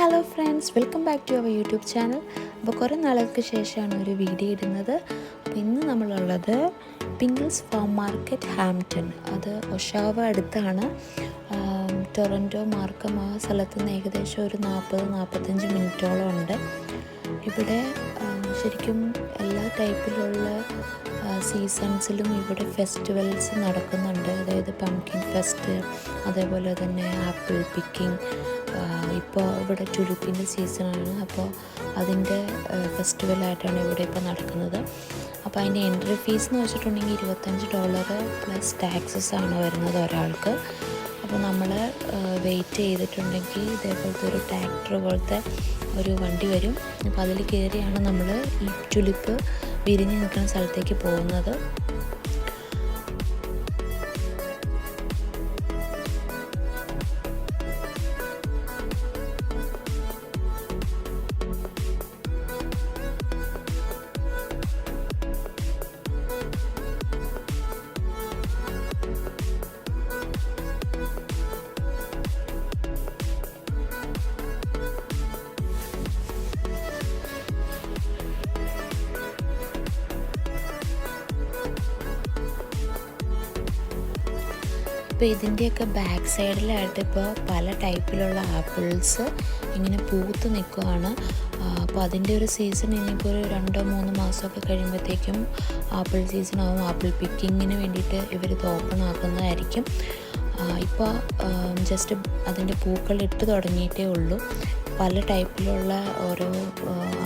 Hello friends, welcome back to our YouTube channel. അപ്പോൾ കുറേ നാളുകൾക്ക് ശേഷമാണ് ഒരു വീഡിയോ ഇടുന്നത്. അപ്പോൾ ഇന്ന് നമ്മളുള്ളത് പിങ്കിൾസ് ഫാം മാർക്കറ്റ് ഹാംപ്ടൺ. അത് ഒഷാവ അടുത്താണ്. ടൊറൻറ്റോ മാർക്കം ആ സ്ഥലത്ത് നിന്ന് ഏകദേശം ഒരു 40-45 മിനിറ്റോളം ഉണ്ട്. ഇവിടെ ശരിക്കും എല്ലാ ടൈപ്പിലുള്ള സീസൺസിലും ഇവിടെ ഫെസ്റ്റിവൽസ് നടക്കുന്നുണ്ട്. അതായത് പംകിൻ ഫെസ്റ്റ്, അതേപോലെ തന്നെ ആപ്പിൾ പിക്കിംഗ്. ഇപ്പോൾ ഇവിടെ ടുലിപ്പിൻ്റെ സീസണാണ്. അപ്പോൾ അതിൻ്റെ ഫെസ്റ്റിവലായിട്ടാണ് ഇവിടെ ഇപ്പോൾ നടക്കുന്നത്. അപ്പോൾ അതിൻ്റെ എൻട്രി ഫീസ് എന്ന് വെച്ചിട്ടുണ്ടെങ്കിൽ $25 പ്ലസ് ടാക്സസ് ആണ് വരുന്നത് ഒരാൾക്ക്. അപ്പോൾ നമ്മൾ വെയിറ്റ് ചെയ്തിട്ടുണ്ടെങ്കിൽ ഇതേപോലത്തെ ഒരു ട്രാക്ടർ പോലത്തെ ഒരു വണ്ടി വരും. അപ്പോൾ അതിൽ കയറിയാണ് നമ്മൾ ഈ ടുലിപ്പ് വിരിഞ്ഞ് നിൽക്കുന്ന സ്ഥലത്തേക്ക് പോകുന്നത്. ഇപ്പോൾ ഇതിൻ്റെയൊക്കെ ബാക്ക് സൈഡിലായിട്ട് ഇപ്പോൾ പല ടൈപ്പിലുള്ള ആപ്പിൾസ് ഇങ്ങനെ പൂത്ത് നിൽക്കുകയാണ്. അപ്പോൾ അതിൻ്റെ ഒരു സീസൺ ഇനിയിപ്പോൾ ഒരു 2-3 മാസമൊക്കെ കഴിയുമ്പോഴത്തേക്കും ആപ്പിൾ സീസൺ ആവും. ആപ്പിൾ പിക്കിങ്ങിന് വേണ്ടിയിട്ട് ഇവരിത് ഓപ്പൺ ആക്കുന്നതായിരിക്കും. ഇപ്പോൾ ജസ്റ്റ് അതിൻ്റെ പൂക്കൾ ഇട്ട് തുടങ്ങിയിട്ടേ ഉള്ളൂ. പല ടൈപ്പിലുള്ള ഓരോ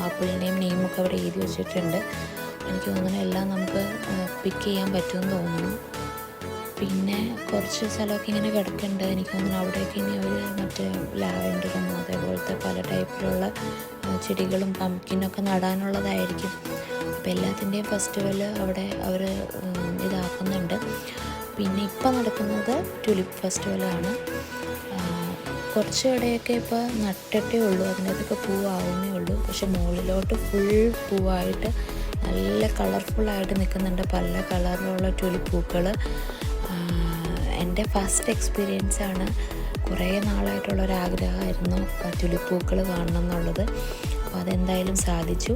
ആപ്പിളിൻ്റെയും നെയിമൊക്കെ അവിടെ എഴുതി വെച്ചിട്ടുണ്ട്. എനിക്ക് തോന്നുന്നു എല്ലാം നമുക്ക് പിക്ക് ചെയ്യാൻ പറ്റുമെന്ന് തോന്നുന്നു. പിന്നെ കുറച്ച് സ്ഥലമൊക്കെ ഇങ്ങനെ കിടക്കുന്നുണ്ട്. എനിക്ക് തോന്നുന്നു അവിടെയൊക്കെ ഇനി അവർ മറ്റേ ലാവൻഡറും അതേപോലത്തെ പല ടൈപ്പിലുള്ള ചെടികളും പംകിനൊക്കെ നടാനുള്ളതായിരിക്കും. അപ്പോൾ എല്ലാത്തിൻ്റെയും ഫെസ്റ്റിവൽ അവിടെ അവർ ഇതാക്കുന്നുണ്ട്. പിന്നെ ഇപ്പം നടക്കുന്നത് ടുലിപ്പ് ഫെസ്റ്റിവലാണ്. കുറച്ച് ഇടയൊക്കെ ഇപ്പോൾ നട്ടിട്ടേ ഉള്ളൂ, അതിനകത്തൊക്കെ പൂവാവുന്നേ ഉള്ളൂ. പക്ഷെ മുകളിലോട്ട് ഫുൾ പൂവായിട്ട് നല്ല കളർഫുള്ളായിട്ട് നിൽക്കുന്നുണ്ട് പല കളറിലുള്ള ടുലിപ്പ് പൂക്കൾ. എൻ്റെ ഫസ്റ്റ് എക്സ്പീരിയൻസാണ്. കുറേ നാളായിട്ടുള്ളൊരാഗ്രഹമായിരുന്നു ടുലിപ്പ് പൂക്കൾ കാണണം എന്നുള്ളത്. അപ്പോൾ അതെന്തായാലും സാധിച്ചു.